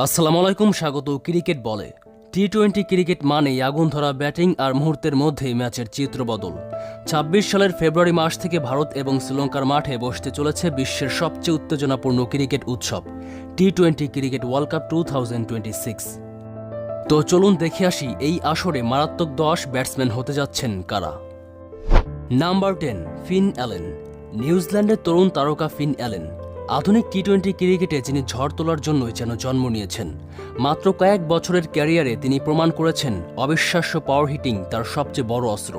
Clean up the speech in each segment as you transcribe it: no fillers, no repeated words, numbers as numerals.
আসসালামু আলাইকুম, স্বাগত ক্রিকেট বলে। টি-20 ক্রিকেট মানেই আগুন ধরা ব্যাটিং আর মুহূর্তের মধ্যেই ম্যাচের চিত্র বদল। ২৬ সালের ফেব্রুয়ারি মাস থেকে ভারত এবং শ্রীলঙ্কার মাঠে বসতে চলেছে বিশ্বের সবচেয়ে উত্তেজনাপূর্ণ ক্রিকেট উৎসব টি-20 ক্রিকেট ওয়ার্ল্ড কাপ 2026। তো চলুন দেখে আসি এই আসরে মারাত্মক 10 ব্যাটসম্যান হতে যাচ্ছেন কারা। Number 10, Finn Allen. নিউজিল্যান্ডের তরুণ তারকা ফিন অ্যালেন আধুনিক টি-20 ক্রিকেটে যিনি ঝড় তোলার জন্যই যেন জন্ম নিয়েছেন। মাত্র কয়েক বছরের ক্যারিয়ারে তিনি প্রমাণ করেছেন অবিশ্বাস্য পাওয়ার হিটিং তার সবচেয়ে বড় অস্ত্র।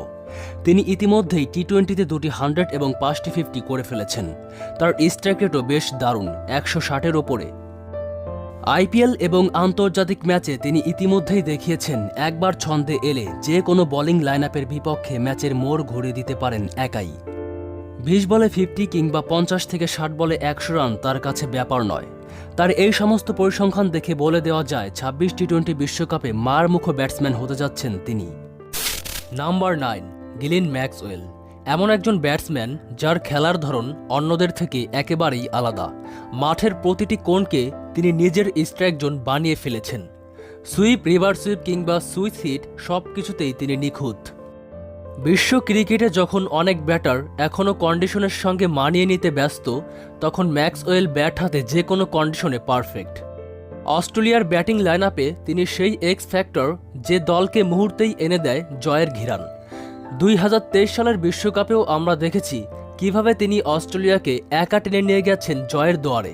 তিনি ইতিমধ্যেই টি-20তে 2টি 100 এবং 5টি 50 করে ফেলেছেন। তার স্ট্রাইক রেটও বেশ দারুণ, 160-এর ওপরে। আইপিএল এবং আন্তর্জাতিক ম্যাচে তিনি ইতিমধ্যেই দেখিয়েছেন একবার ছন্দে এলে যে কোনো বোলিং লাইনআপের বিপক্ষে ম্যাচের মোড় ঘুরিয়ে দিতে পারেন একাই। 20 বলে 50 কিংবা 50 থেকে 60 বলে 100 রান তার কাছে ব্যাপার নয়। তার এই সমস্ত পরিসংখ্যান দেখে বলে দেওয়া যায় 26 টি-20 বিশ্বকাপে মারমুখো ব্যাটসম্যান হতে যাচ্ছেন তিনি। Number 9, Glenn Maxwell. এমন একজন ব্যাটসম্যান যার খেলার ধরন অন্যদের থেকে একেবারেই আলাদা। মাঠের প্রতিটি কোণকে তিনি নিজের স্ট্রাইক জোন বানিয়ে ফেলেছেন। সুইপ, রিভার সুইপ কিংবা সুইচ হিট সব কিছুতেই তিনি নিখুঁত। বিশ্ব ক্রিকেটে যখন অনেক ব্যাটার এখনও কন্ডিশনের সঙ্গে মানিয়ে নিতে ব্যস্ত, তখন ম্যাক্সওয়েল ব্যাট হাতে যে কোনো কন্ডিশনে পারফেক্ট। অস্ট্রেলিয়ার ব্যাটিং লাইনআপে তিনি সেই এক্স ফ্যাক্টর যে দলকে মুহূর্তেই এনে দেয় জয়ের ঘিরান। 2023 সালের বিশ্বকাপেও আমরা দেখেছি কিভাবে তিনি অস্ট্রেলিয়াকে একা টেনে নিয়ে গেছেন জয়ের দুয়ারে।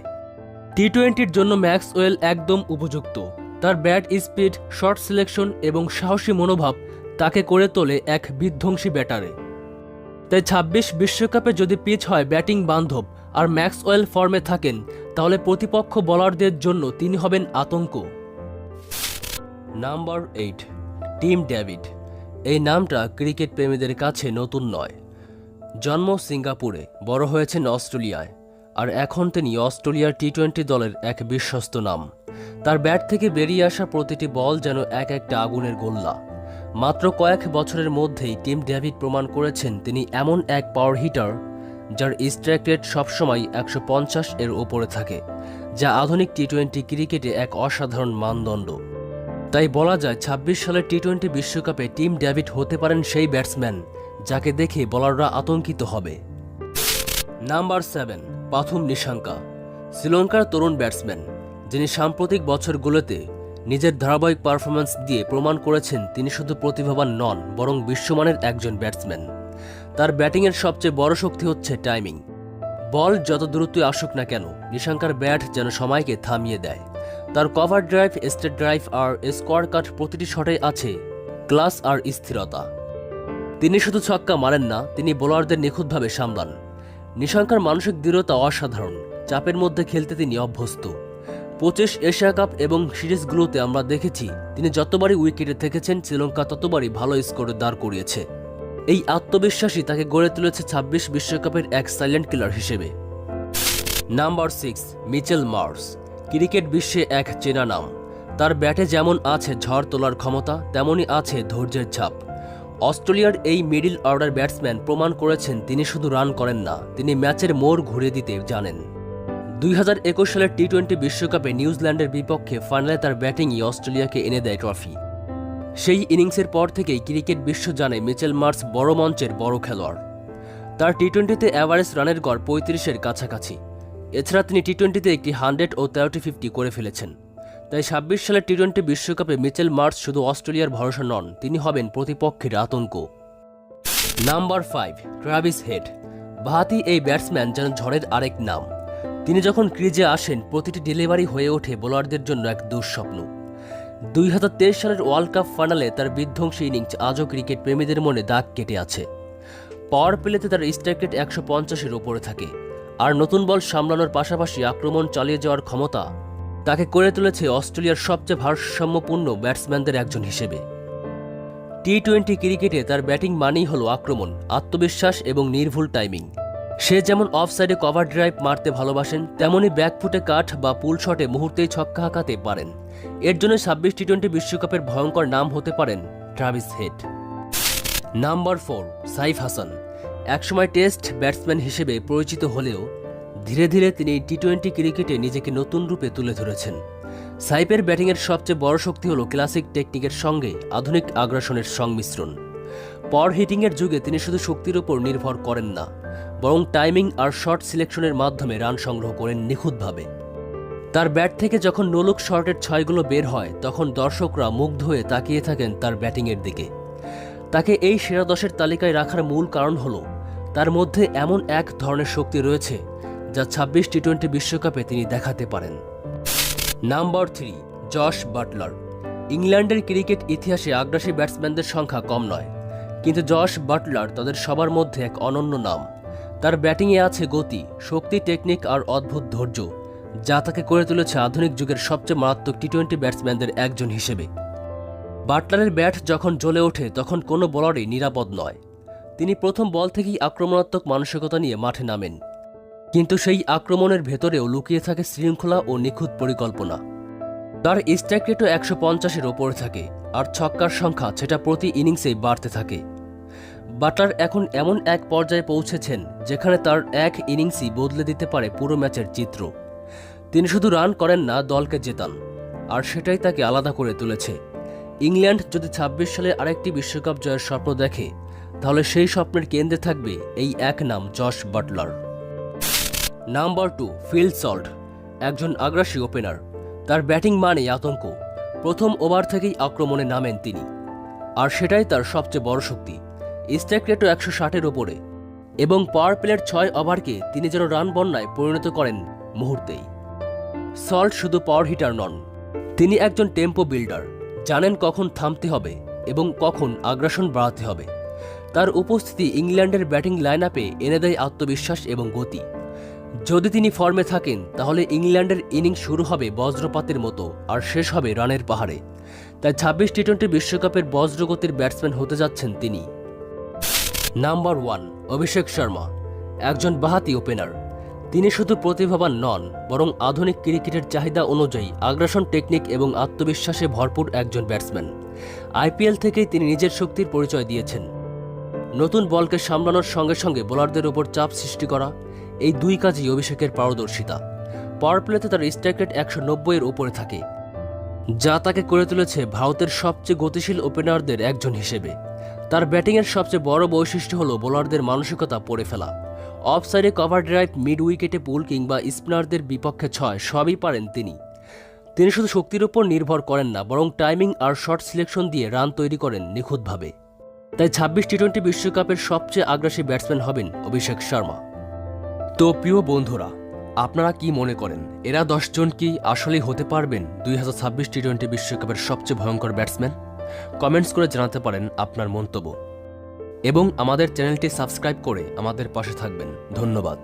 টি-20-র জন্য ম্যাক্সওয়েল একদম উপযুক্ত। তার ব্যাট স্পিড, শট সিলেকশন এবং সাহসী মনোভাব তাকে করে তোলে এক বিধ্বংসী ব্যাটারে। তাই 26 বিশ্বকাপে যদি পিচ হয় ব্যাটিং বান্ধব আর ম্যাক্সওয়েল ফর্মে থাকেন, তাহলে প্রতিপক্ষ বোলারদের জন্য তিনি হবেন আতঙ্ক। Number 8, Tim David. এই নামটা ক্রিকেট প্রেমীদের কাছে নতুন নয়। জন্ম সিঙ্গাপুরে, বড় হয়েছেন অস্ট্রেলিয়ায়, আর এখন তিনি অস্ট্রেলিয়ার টি-20 দলের এক বিশ্বস্ত নাম। তার ব্যাট থেকে বেরিয়ে আসা প্রতিটি বল যেন এক একটা আগুনের গোল্লা। মাত্র কয়েক বছরের মধ্যেই টিম ডেভিড প্রমাণ করেছেন তিনি এমন এক পাওয়ার হিটার যার স্ট্রাইক রেট সবসময় 150-এর ওপরে থাকে, যা আধুনিক টি-20 ক্রিকেটে এক অসাধারণ মানদণ্ড। তাই বলা যায় 26 সালের টি-20 বিশ্বকাপে টিম ডেভিড হতে পারেন সেই ব্যাটসম্যান যাকে দেখে বোলাররা আতঙ্কিত হবে। Number 7, Pathum Nissanka. শ্রীলঙ্কার তরুণ ব্যাটসম্যান যিনি সাম্প্রতিক বছরগুলোতে নিজের ধারাবাহিক পারফরম্যান্স দিয়ে প্রমাণ করেছেন তিনি শুধু প্রতিভাবান নন, বরং বিশ্বমানের একজন ব্যাটসম্যান। তার ব্যাটিংয়ের সবচেয়ে বড় শক্তি হচ্ছে টাইমিং। বল যত দ্রুতই আসুক না কেন, নিশাঙ্কার ব্যাট যেন সময়কে থামিয়ে দেয়। তার কভার ড্রাইভ, স্ট্রেট ড্রাইভ আর স্কোয়ার কাট প্রতিটি শটে আছে ক্লাস আর স্থিরতা। তিনি শুধু ছক্কা মারেন না, তিনি বোলারদের নিখুঁতভাবে সামলান। নিশাঙ্কার মানসিক দৃঢ়তা অসাধারণ। চাপের মধ্যে খেলতে তিনি অভ্যস্ত। 25 এশিয়া কাপ এবং সিরিজগুলোতে আমরা দেখেছি তিনি যতবারই উইকেটে থেকেছেন শ্রীলঙ্কা ততবারই ভালো স্কোরে দাঁড় করিয়েছে। এই আত্মবিশ্বাসী তাকে গড়ে তুলেছে 26 বিশ্বকাপের এক সাইলেন্ট কিলার হিসেবে। Number 6, Mitchell Marsh. ক্রিকেট বিশ্বে এক চেনা নাম। তার ব্যাটে যেমন আছে ঝড় তোলার ক্ষমতা, তেমনই আছে ধৈর্যের ছাপ। অস্ট্রেলিয়ার এই মিডল অর্ডার ব্যাটসম্যান প্রমাণ করেছেন তিনি শুধু রান করেন না, তিনি ম্যাচের মোড় ঘুরিয়ে দিতে জানেন। 2021 সালের টি-20 বিশ্বকাপে নিউজিল্যান্ডের বিপক্ষে ফাইনালে তার ব্যাটিংই অস্ট্রেলিয়াকে এনে দেয় ট্রফি। সেই ইনিংসের পর থেকেই ক্রিকেট বিশ্ব জানে মিচেল মার্শ বড় মঞ্চের বড় খেলোয়াড়। তার টি-20তে অ্যাভারেজ রানের গড় 35-এর কাছাকাছি। এছাড়া তিনি টি-20তে একটি 100 ও 13টি 50 করে ফেলেছেন। তাই 26 সালের টি-20 বিশ্বকাপে মিচেল মার্শ শুধু অস্ট্রেলিয়ার ভরসা নন, তিনি হবেন প্রতিপক্ষের আতঙ্ক। Number 5, Travis head. বাঁহাতি এই ব্যাটসম্যান যেন ঝড়ের আরেক নাম। তিনি যখন ক্রিজে আসেন প্রতিটি ডেলিভারি হয়ে ওঠে বোলারদের জন্য এক দুঃস্বপ্ন। 2023 সালের ওয়ার্ল্ড কাপ ফাইনালে তার বিধ্বংসী ইনিংস আজও ক্রিকেট প্রেমীদের মনে দাগ কেটে আছে। পাওয়ার প্লেতে তার স্ট্রাইক রেট 150-এর ওপরে থাকে, আর নতুন বল সামলানোর পাশাপাশি আক্রমণ চালিয়ে যাওয়ার ক্ষমতা তাকে করে তুলেছে অস্ট্রেলিয়ার সবচেয়ে ভারসাম্যপূর্ণ ব্যাটসম্যানদের একজন হিসেবে। টি-20 ক্রিকেটে তার ব্যাটিং মানেই হল আক্রমণ, আত্মবিশ্বাস এবং নির্ভুল টাইমিং। সে যেমন অফ সাইডে কভার ড্রাইভ মারতে ভালোবাসেন, তেমনই ব্যাকফুটে কাট বা পুল শটে মুহূর্তেই ছক্কা হাঁকাতে পারেন। এর জন্য 26 টি-20 বিশ্বকাপের ভয়ঙ্কর নাম হতে পারেন Travis head. Number 4, Saif Hasan. একসময় টেস্ট ব্যাটসম্যান হিসেবে পরিচিত হলেও ধীরে ধীরে তিনি টি-20 ক্রিকেটে নিজেকে নতুন রূপে তুলে ধরেছেন। সাইফের ব্যাটিংয়ের সবচেয়ে বড় শক্তি হল ক্লাসিক টেকনিকের সঙ্গে আধুনিক আগ্রাসনের সংমিশ্রণ। পাওয়ার হিটিংয়ের যুগে তিনি শুধু শক্তির উপর নির্ভর করেন না, বরং টাইমিং আর শট সিলেকশনের মাধ্যমে রান সংগ্রহ করেন নিখুঁতভাবে। তার ব্যাট থেকে যখন নোলুক শটের ছয়গুলো বের হয়, তখন দর্শকরা মুগ্ধ হয়ে তাকিয়ে থাকেন তার ব্যাটিংয়ের দিকে। তাকে এই সেরা 10-এর তালিকায় রাখার মূল কারণ হল তার মধ্যে এমন এক ধরনের শক্তি রয়েছে যা 26 টি-20 বিশ্বকাপে তিনি দেখাতে পারেন। Number 3, Josh Butler. ইংল্যান্ডের ক্রিকেট ইতিহাসে আগ্রাসী ব্যাটসম্যানদের সংখ্যা কম নয়, কিন্তু জশ বাটলার তাদের সবার মধ্যে এক অনন্য নাম। তার ব্যাটিংয়ে আছে গতি, শক্তি, টেকনিক আর অদ্ভুত ধৈর্য, যা তাকে করে তুলেছে আধুনিক যুগের সবচেয়ে মারাত্মক টি-20 ব্যাটসম্যানদের একজন হিসেবে। বাটলারের ব্যাট যখন জ্বলে ওঠে, তখন কোনো বোলারই নিরাপদ নয়। তিনি প্রথম বল থেকেই আক্রমণাত্মক মানসিকতা নিয়ে মাঠে নামেন, কিন্তু সেই আক্রমণের ভেতরেও লুকিয়ে থাকে শৃঙ্খলা ও নিখুঁত পরিকল্পনা। তার স্ট্রাইক রেটও 150-এর ওপরে থাকে, আর ছক্কার সংখ্যা সেটা প্রতি ইনিংসেই বাড়তে থাকে। বাটলার এখন এমন এক পর্যায়ে পৌঁছেছেন যেখানে তার এক ইনিংসই বদলে দিতে পারে পুরো ম্যাচের চিত্র। তিনি শুধু রান করেন না, দলকে জেতান, আর সেটাই তাকে আলাদা করে তুলেছে। ইংল্যান্ড যদি 26 সালে আরেকটি বিশ্বকাপ জয়ের স্বপ্ন দেখে, তাহলে সেই স্বপ্নের কেন্দ্রে থাকবে এই এক নাম, Josh Butler. Number 2, Phil Salt. একজন আগ্রাসী ওপেনার। তার ব্যাটিং মানেই আতঙ্ক। প্রথম ওভার থেকেই আক্রমণে নামেন তিনি, আর সেটাই তার সবচেয়ে বড় শক্তি। স্ট্রাইক রেটও 160-এর ওপরে, এবং পাওয়ার প্লের 6 ওভারকে তিনি যেন রান বন্যায় পরিণত করেন মুহূর্তেই। সল্ট শুধু পাওয়ার হিটার নন, তিনি একজন টেম্পো বিল্ডার। জানেন কখন থামতে হবে এবং কখন আগ্রাসন বাড়াতে হবে। তার উপস্থিতি ইংল্যান্ডের ব্যাটিং লাইন আপে এনে দেয় আত্মবিশ্বাস এবং গতি। যদি তিনি ফর্মে থাকেন, তাহলে ইংল্যান্ডের ইনিংস শুরু হবে বজ্রপাতের মতো আর শেষ হবে রানের পাহাড়ে। তাই 26 টি-20 বিশ্বকাপের বজ্রগতির ব্যাটসম্যান হতে যাচ্ছেন তিনি। নাম্বার 1, অভিষেক শর্মা। একজন বাঁহাতি ওপেনার। তিনি শুধু প্রতিভাবান নন, বরং আধুনিক ক্রিকেটের চাহিদা অনুযায়ী আগ্রাসন, টেকনিক এবং আত্মবিশ্বাসে ভরপুর একজন ব্যাটসম্যান। আইপিএল থেকেই তিনি নিজের শক্তির পরিচয় দিয়েছেন। নতুন বলকে সামলানোর সঙ্গে সঙ্গে বোলারদের ওপর চাপ সৃষ্টি করা, এই দুই কাজই অভিষেকের পারদর্শিতা। পাওয়ার প্লেতে তার স্ট্রাইক রেট 190-এর ওপরে থাকে, যা তাকে করে তুলেছে ভারতের সবচেয়ে গতিশীল ওপেনারদের একজন হিসেবে। তার ব্যাটিংয়ের সবচেয়ে বড় বৈশিষ্ট্য হল বোলারদের মানসিকতা পড়ে ফেলা। অফ সাইডে কভার ড্রাইভ, মিড উইকেটে পুল কিংবা স্পিনারদের বিপক্ষে 6 সবই পারেন তিনি। তিনি শুধু শক্তির উপর নির্ভর করেন না, বরং টাইমিং আর শট সিলেকশন দিয়ে রান তৈরি করেন নিখুঁতভাবে। তাই 26 টি-20 বিশ্বকাপের সবচেয়ে আগ্রাসী ব্যাটসম্যান হবেন অভিষেক শর্মা। তো প্রিয় বন্ধুরা, আপনারা কি মনে করেন, এরা 10 জন কি আসলেই হতে পারবেন 2026 টি-20 বিশ্বকাপের সবচেয়ে ভয়ঙ্কর ব্যাটসম্যান? কমেন্টস করে জানাতে পারেন আপনার মন্তব্য, এবং আমাদের চ্যানেলটি সাবস্ক্রাইব করে আমাদের পাশে থাকবেন। ধন্যবাদ।